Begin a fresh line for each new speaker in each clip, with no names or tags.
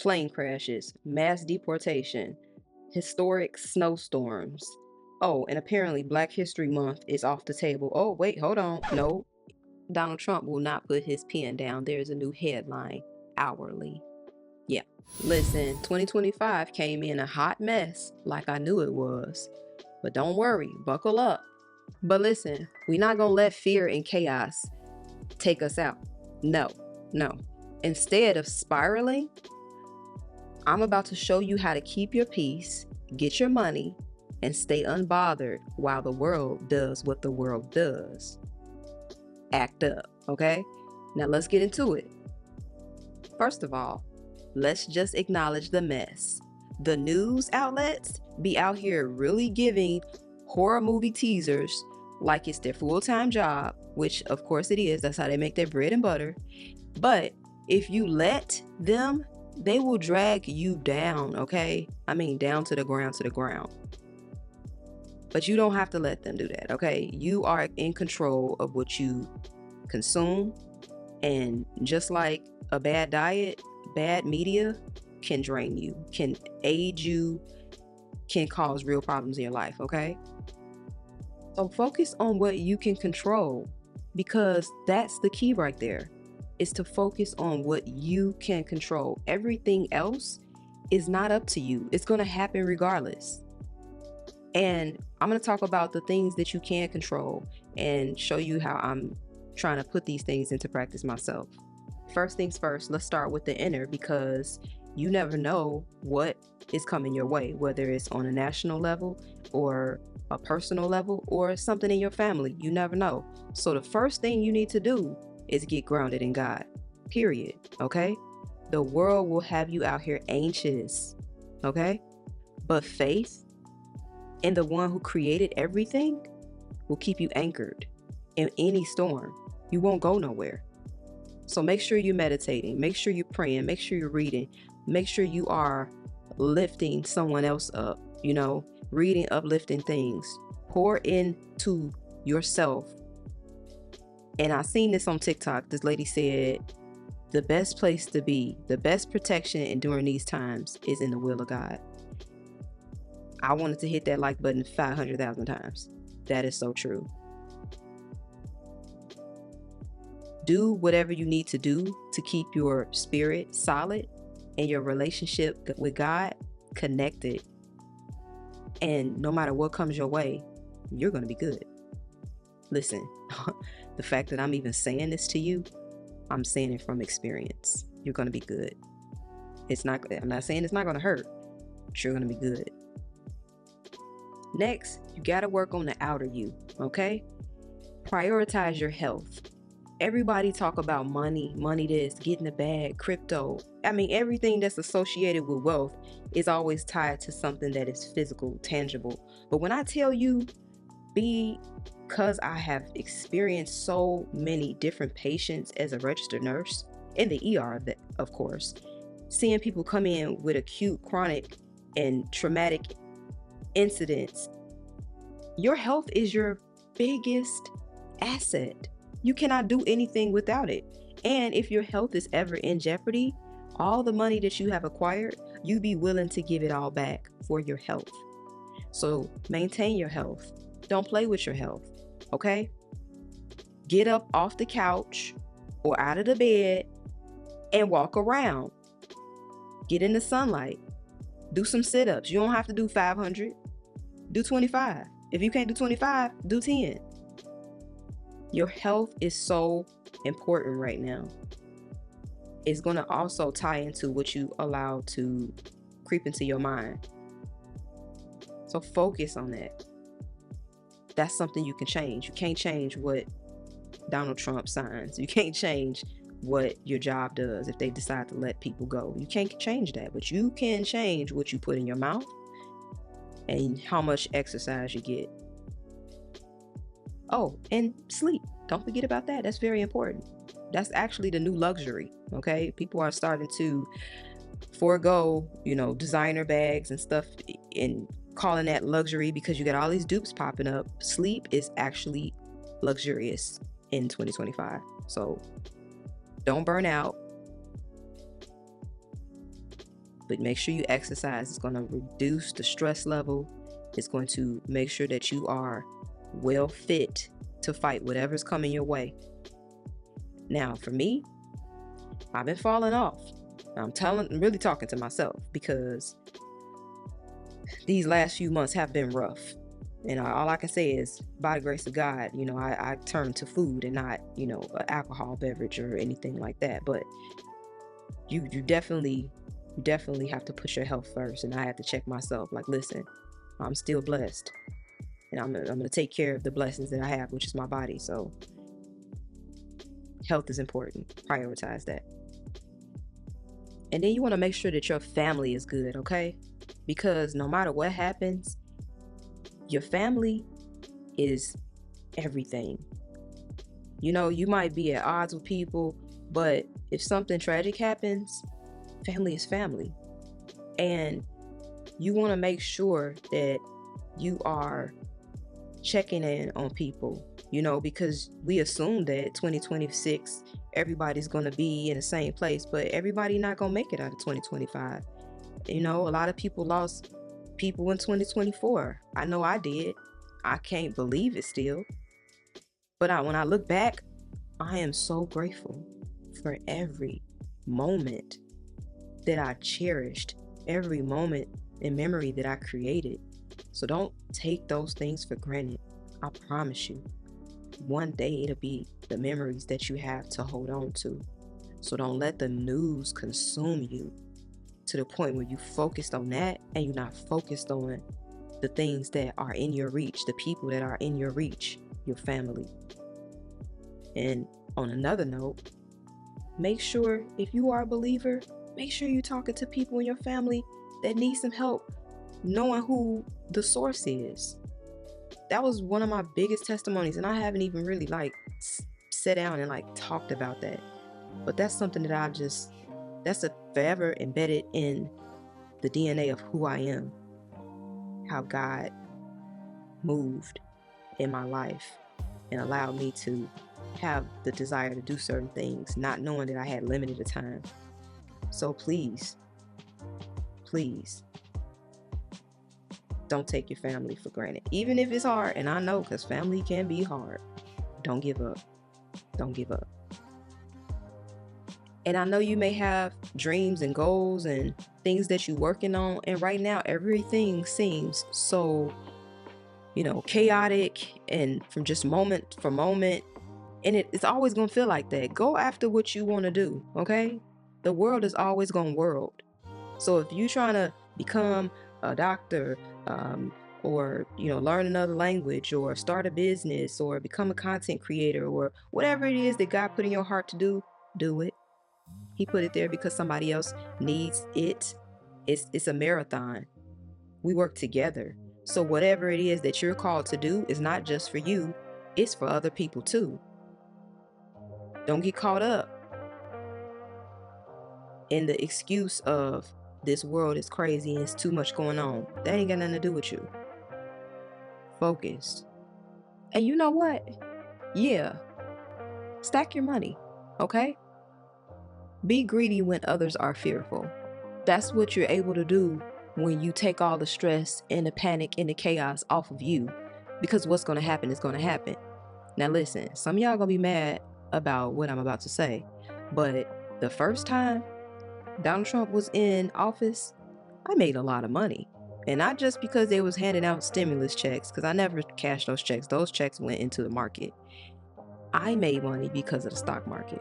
plane crashes, mass deportation, historic snowstorms. Oh, and apparently Black History Month is off the table. Oh, wait, hold on. No, Donald Trump will not put his pen down. There's a new headline hourly. Yeah. Listen, 2025 came in a hot mess like I knew it was. But don't worry, buckle up. But listen, we're not going to let fear and chaos take us out. No, no. Instead of spiraling, I'm about to show you how to keep your peace, get your money, and stay unbothered while the world does what the world does. Act up, okay? Now let's get into it. First of all, let's just acknowledge the mess. The news outlets be out here really giving horror movie teasers like it's their full-time job, which of course it is. That's how they make their bread and butter. But if you let them, they will drag you down, okay? I mean, down to the ground. But you don't have to let them do that, okay? You are in control of what you consume. And just like a bad diet, bad media can drain you, can aid you, can cause real problems in your life, okay? So focus on what you can control, because that's the key right there, is to focus on what you can control. Everything else is not up to you. It's going to happen regardless. And I'm going to talk about the things that you can control and show you how I'm trying to put these things into practice myself. First things first, let's start with the inner, because you never know what is coming your way, whether it's on a national level or a personal level or something in your family. You never know. So the first thing you need to do is get grounded in God, period. Okay? The world will have you out here anxious. Okay? But faith in the one who created everything will keep you anchored in any storm. You won't go nowhere. So make sure you're meditating, make sure you're praying, make sure you're reading, make sure you are lifting someone else up, reading uplifting things. Pour into yourself. And I seen this on TikTok. This lady said, the best place to be, the best protection during these times is in the will of God. I wanted to hit that like button 500,000 times. That is so true. Do whatever you need to do to keep your spirit solid and your relationship with God connected. And no matter what comes your way, you're going to be good. Listen, the fact that I'm even saying this to you, I'm saying it from experience. You're going to be good. I'm not saying it's not going to hurt, but you're going to be good. Next, you got to work on the outer you, okay? Prioritize your health. Everybody talk about money this, getting a bag, crypto. I mean, everything that's associated with wealth is always tied to something that is physical, tangible. But when I tell you, because I have experienced so many different patients as a registered nurse in the ER, of course, seeing people come in with acute, chronic, and traumatic incidents, your health is your biggest asset. You cannot do anything without it. And if your health is ever in jeopardy, all the money that you have acquired, you'd be willing to give it all back for your health. So maintain your health. Don't play with your health, okay? Get up off the couch or out of the bed and walk around. Get in the sunlight. Do some sit-ups. You don't have to do 500. Do 25. If you can't do 25, do 10. Your health is so important right now. It's going to also tie into what you allow to creep into your mind. So focus on that. That's something you can change. You can't change what Donald Trump signs. You can't change what your job does if they decide to let people go. You can't change that, but you can change what you put in your mouth and how much exercise you get. Oh, and sleep. Don't forget about that. That's very important. That's actually the new luxury, okay? People are starting to forego, designer bags and stuff and calling that luxury because you got all these dupes popping up. Sleep is actually luxurious in 2025. So don't burn out. But make sure you exercise. It's going to reduce the stress level. It's going to make sure that you are well fit to fight whatever's coming your way. Now, for me, I've been falling off. I'm really talking to myself, because these last few months have been rough. And all I can say is, by the grace of God, I turned to food and not, an alcohol beverage or anything like that. But you definitely have to put your health first. And I had to check myself. Like, listen, I'm still blessed, and I'm gonna take care of the blessings that I have, which is my body. So health is important. Prioritize that. And then you want to make sure that your family is good, okay? Because no matter what happens, your family is everything. You might be at odds with people, but if something tragic happens, family is family. And you want to make sure that you are checking in on people, because we assume that 2026, everybody's going to be in the same place, but everybody not going to make it out of 2025. A lot of people lost people in 2024. I know I did. I can't believe it still. But when I look back, I am so grateful for every moment that I cherished, every moment and memory that I created. So don't take those things for granted. I promise you, one day it'll be the memories that you have to hold on to. So don't let the news consume you to the point where you focused on that and you're not focused on the things that are in your reach, the people that are in your reach, your family. And on another note, make sure, if you are a believer, make sure you're talking to people in your family that need some help knowing who the source is. That was one of my biggest testimonies, and I haven't even really sat down and talked about that. But that's something that that's forever embedded in the DNA of who I am, how God moved in my life and allowed me to have the desire to do certain things, not knowing that I had limited time. So please, don't take your family for granted, even if it's hard. And I know, because family can be hard. Don't give up. Don't give up. And I know you may have dreams and goals and things that you're working on. And right now, everything seems so, chaotic and from just moment for moment. And it's always going to feel like that. Go after what you want to do, okay? The world is always going to world. So if you're trying to become a doctor, or learn another language, or start a business, or become a content creator, or whatever it is that God put in your heart to do it. He put it there because somebody else needs it. It's a marathon. We work together. So whatever it is that you're called to do is not just for you, it's for other people too. Don't get caught up in the excuse of this world is crazy and it's too much going on. That ain't got nothing to do with you. Focus. And you know what? Yeah. Stack your money, okay? Be greedy when others are fearful. That's what you're able to do when you take all the stress and the panic and the chaos off of you, because what's going to happen is going to happen. Now listen, some of y'all going to be mad about what I'm about to say, but the first time Donald Trump was in office, I made a lot of money. And not just because they was handing out stimulus checks, because I never cashed those checks. Those checks went into the market. I made money because of the stock market.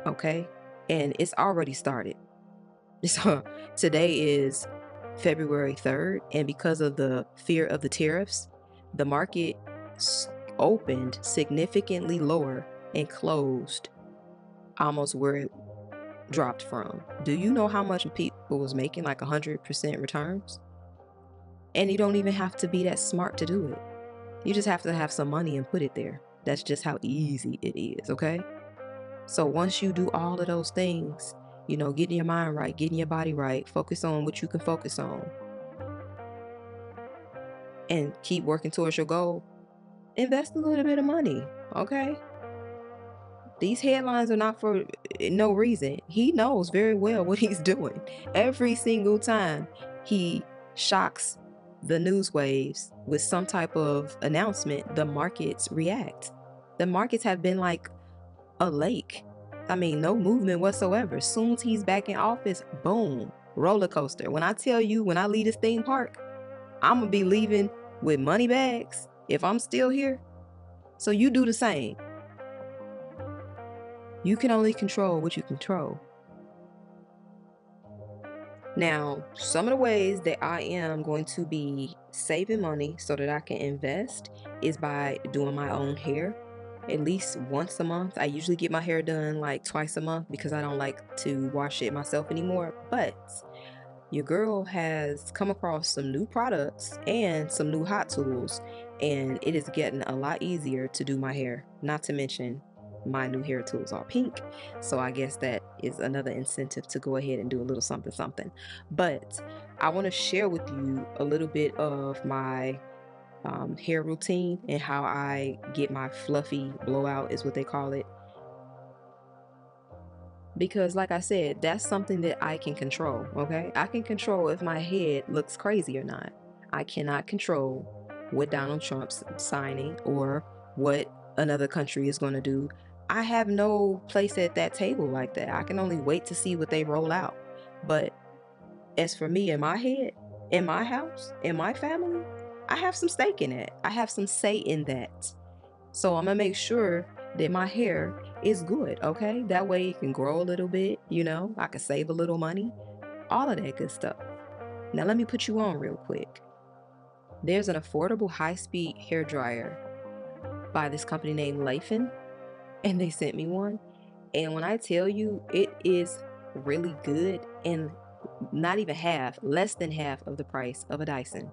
Okay? And it's already started. So today is February 3rd. And because of the fear of the tariffs, the market opened significantly lower and closed almost where it dropped from. Do you know how much people was making 100% returns? And you don't even have to be that smart to do it. You just have to have some money and put it there. That's just how easy it is, okay? So once you do all of those things, getting your mind right, getting your body right, focus on what you can focus on, and keep working towards your goal, invest a little bit of money, okay? These headlines are not for no reason. He knows very well what he's doing. Every single time he shocks the news waves with some type of announcement, the markets react. The markets have been like a lake. I mean, no movement whatsoever. As soon as he's back in office, boom, roller coaster. When I tell you, when I leave this theme park, I'm gonna be leaving with money bags if I'm still here. So you do the same. You can only control what you control. Now, some of the ways that I am going to be saving money so that I can invest is by doing my own hair at least once a month. I usually get my hair done like twice a month because I don't like to wash it myself anymore. But your girl has come across some new products and some new hot tools, and it is getting a lot easier to do my hair. Not to mention, my new hair tools are pink, so I guess that is another incentive to go ahead and do a little something something. But I want to share with you a little bit of my hair routine and how I get my fluffy blowout, is what they call it. Because like I said, that's something that I can control. Okay, I can control if my head looks crazy or not. I cannot control what Donald Trump's signing or what another country is going to do. I have no place at that table like that. I can only wait to see what they roll out. But as for me in my head, in my house, in my family, I have some stake in it. I have some say in that. So I'm gonna make sure that my hair is good, okay? That way it can grow a little bit, I can save a little money, all of that good stuff. Now let me put you on real quick. There's an affordable high-speed hair dryer by this company named Leifin, and they sent me one. And when I tell you, it is really good and not even half, less than half of the price of a Dyson.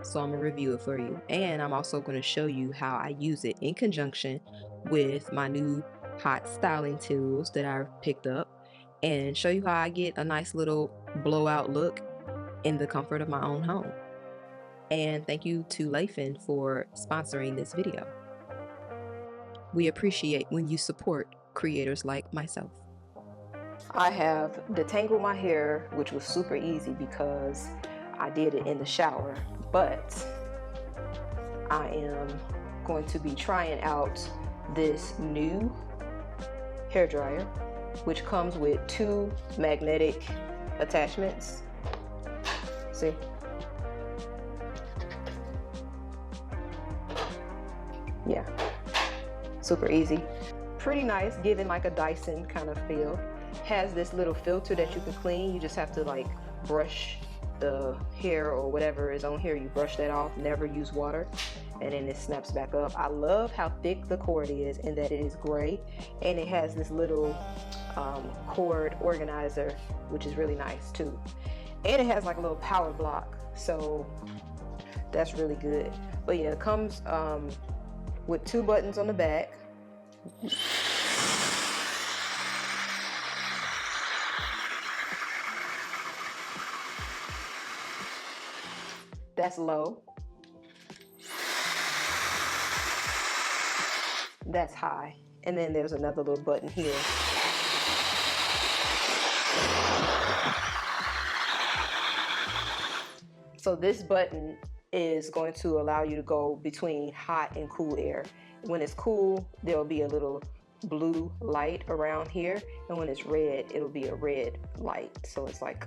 So I'm gonna review it for you, and I'm also going to show you how I use it in conjunction with my new hot styling tools that I picked up, and show you how I get a nice little blowout look in the comfort of my own home. And thank you to Leifin for sponsoring this video. We appreciate when you support creators like myself. I have detangled my hair, which was super easy because I did it in the shower, but I am going to be trying out this new hair dryer, which comes with 2 magnetic attachments. See? Yeah, super easy. Pretty nice, giving like a Dyson kind of feel. Has this little filter that you can clean. You just have to like brush the hair or whatever is on here, you brush that off, never use water, and then it snaps back up. I love how thick the cord is and that it is gray, and it has this little cord organizer, which is really nice too. And it has like a little power block, so that's really good. But yeah, it comes with 2 buttons on the back. That's low. That's high. And then there's another little button here. So this button is going to allow you to go between hot and cool air. When it's cool, there'll be a little blue light around here, and when it's red, it'll be a red light. So it's like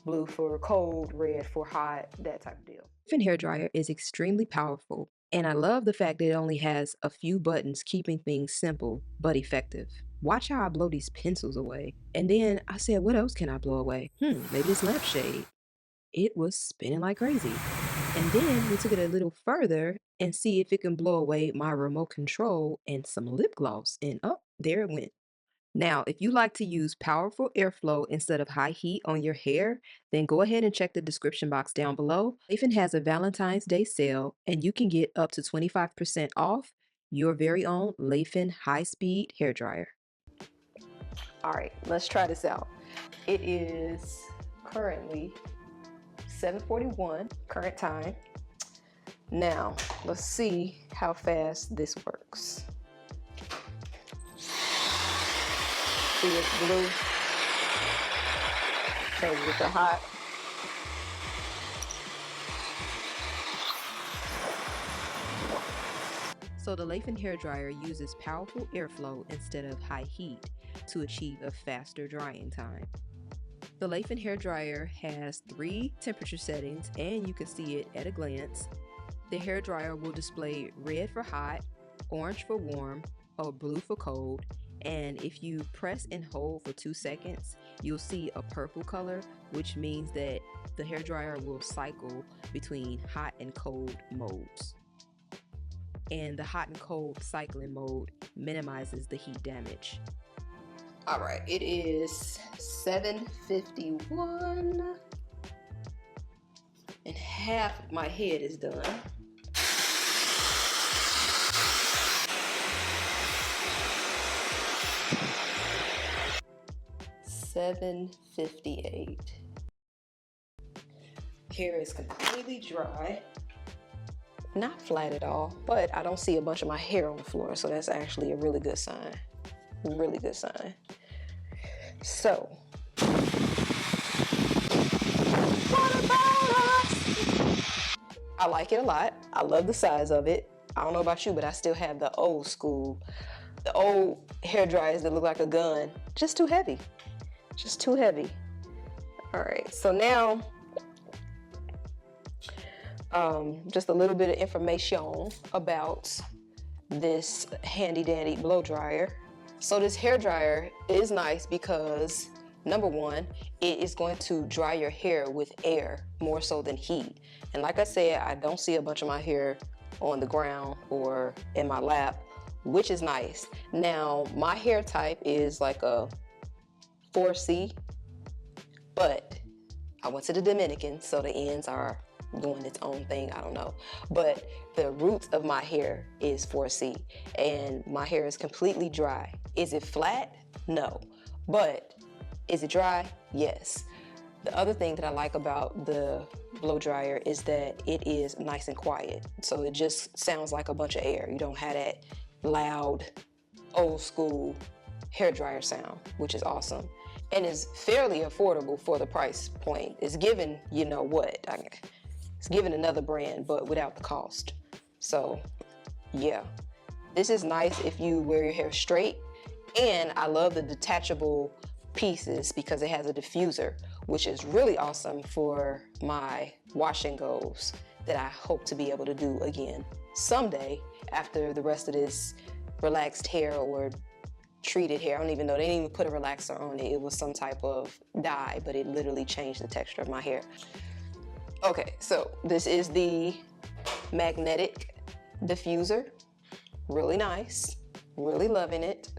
blue for cold, red for hot, that type of deal. The hair dryer is extremely powerful, and I love the fact that it only has a few buttons, keeping things simple but effective. Watch how I blow these pencils away. And then I said, what else can I blow away? Maybe this lampshade. It was spinning like crazy. And then we took it a little further and see if it can blow away my remote control and some lip gloss. And there it went. Now, if you like to use powerful airflow instead of high heat on your hair, then go ahead and check the description box down below. Leifin has a Valentine's Day sale, and you can get up to 25% off your very own Leifin high-speed hair dryer. All right, let's try this out. It is currently 7:41 current time. Now, let's see how fast this works. See this blue? Changes it to hot. So the Lathan hairdryer uses powerful airflow instead of high heat to achieve a faster drying time. The Lathan hairdryer has 3 temperature settings, and you can see it at a glance. The hairdryer will display red for hot, orange for warm, or blue for cold, and if you press and hold for 2 seconds, you'll see a purple color, which means that the hairdryer will cycle between hot and cold modes. And the hot and cold cycling mode minimizes the heat damage. All right, it is 7:51 and half of my head is done. $7:58. Hair is completely dry. Not flat at all, but I don't see a bunch of my hair on the floor, so that's actually a really good sign. Really good sign. So, what about us? I like it a lot. I love the size of it. I don't know about you, but I still have the old school, the old hair dryers that look like a gun. Just too heavy. Just too heavy. All right, so now, just a little bit of information about this handy dandy blow dryer. So this hair dryer is nice because, number one, it is going to dry your hair with air more so than heat. And like I said, I don't see a bunch of my hair on the ground or in my lap, which is nice. Now, my hair type is like a 4C, but I went to the Dominican, so the ends are doing its own thing, I don't know. But the roots of my hair is 4C, and my hair is completely dry. Is it flat? No. But is it dry? Yes. The other thing that I like about the blow dryer is that it is nice and quiet. So it just sounds like a bunch of air. You don't have that loud, old school hair dryer sound, which is awesome. And is fairly affordable for the price point. It's given, you know what, it's given another brand, but without the cost. So yeah, this is nice if you wear your hair straight. And I love the detachable pieces because it has a diffuser, which is really awesome for my wash and goes that I hope to be able to do again someday after the rest of this relaxed hair or treated hair. I don't even know, they didn't even put a relaxer on it. It was some type of dye, but it literally changed the texture of my hair. Okay, so this is the magnetic diffuser. Really nice, really loving it.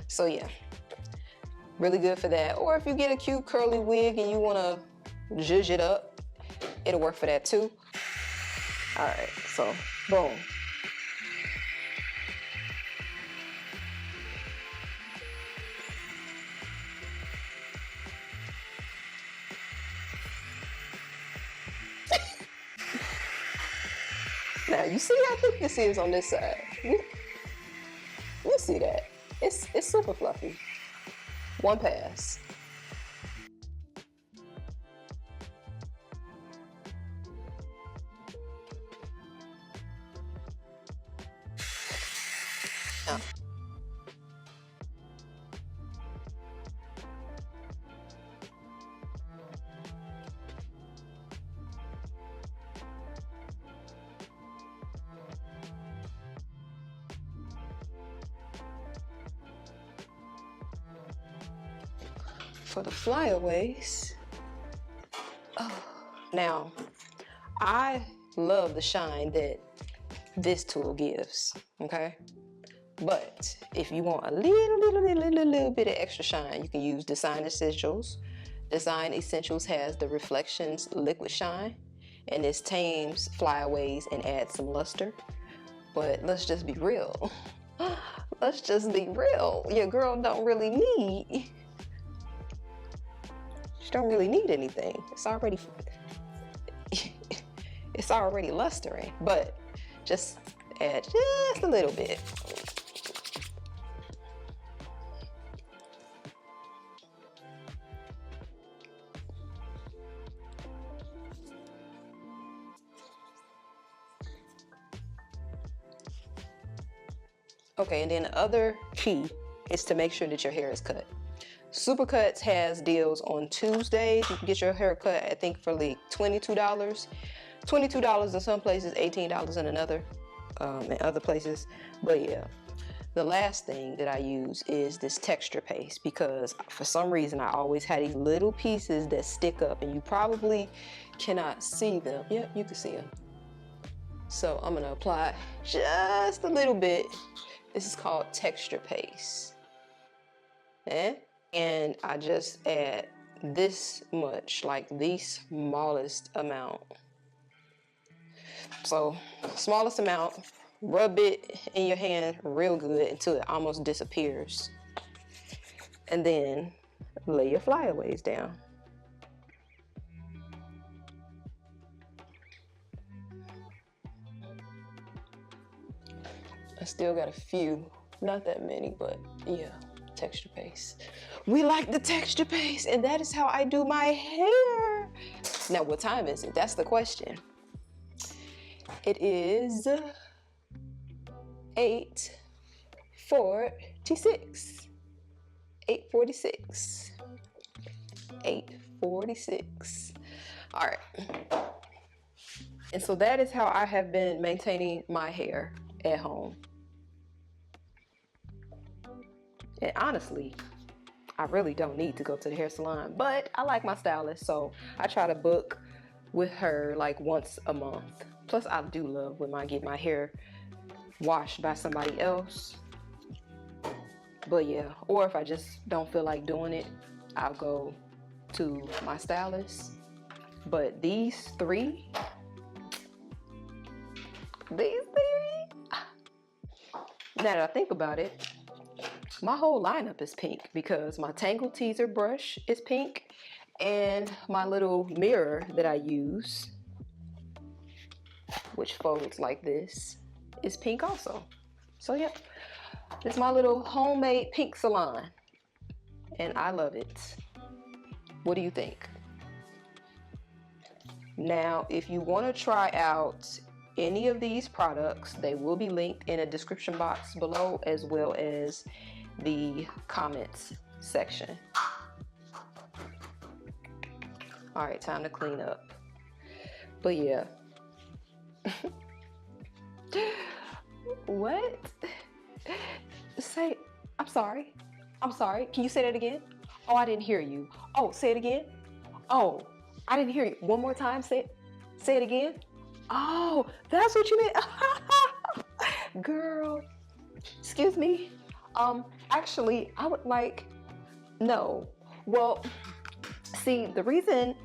So yeah, really good for that. Or if you get a cute curly wig and you wanna zhuzh it up, it'll work for that too. All right, so boom. Now you see how thick this is on this side. You see that? It's super fluffy. One pass. Now, for the flyaways, now I love the shine that this tool gives, okay? But if you want a little bit of extra shine, you can use Design Essentials. Design Essentials has the Reflections Liquid Shine, and this tames flyaways and adds some luster. But let's just be real. Let's just be real. Your girl don't really need, she don't really need anything. It's already lustering, but just add just a little bit. Okay, and then the other key is to make sure that your hair is cut. Supercuts has deals on Tuesdays. You can get your hair cut, I think, for like $22. $22 in some places, $18 in other places. But yeah, the last thing that I use is this texture paste, because for some reason I always had these little pieces that stick up, and you probably cannot see them. Yep, you can see them. So I'm gonna apply just a little bit. This is called texture paste. And I just add this much, like the smallest amount. So smallest amount, rub it in your hand real good until it almost disappears. And then lay your flyaways down. I still got a few, not that many, but yeah, texture paste. We like the texture paste, and that is how I do my hair. Now, what time is it? That's the question. It is 8:46. 8:46. 8:46. All right. And so that is how I have been maintaining my hair at home. And honestly, I really don't need to go to the hair salon, but I like my stylist, so I try to book with her like once a month. Plus, I do love when I get my hair washed by somebody else. But yeah, or if I just don't feel like doing it, I'll go to my stylist. But these three, now that I think about it, my whole lineup is pink, because my Tangle Teaser brush is pink, and my little mirror that I use, which folds like this, is pink also. So yeah, it's my little homemade pink salon, and I love it. What do you think? Now, if you want to try out any of these products, they will be linked in a description box below, as well as the comments section. All right, time to clean up. But yeah. What? Say, I'm sorry. I'm sorry. Can you say that again? Oh, I didn't hear you. Oh, say it again. Oh, I didn't hear you. One more time. Say it again. Oh, that's what you meant. Girl, excuse me. Actually, I would like, no. Well, see, the reason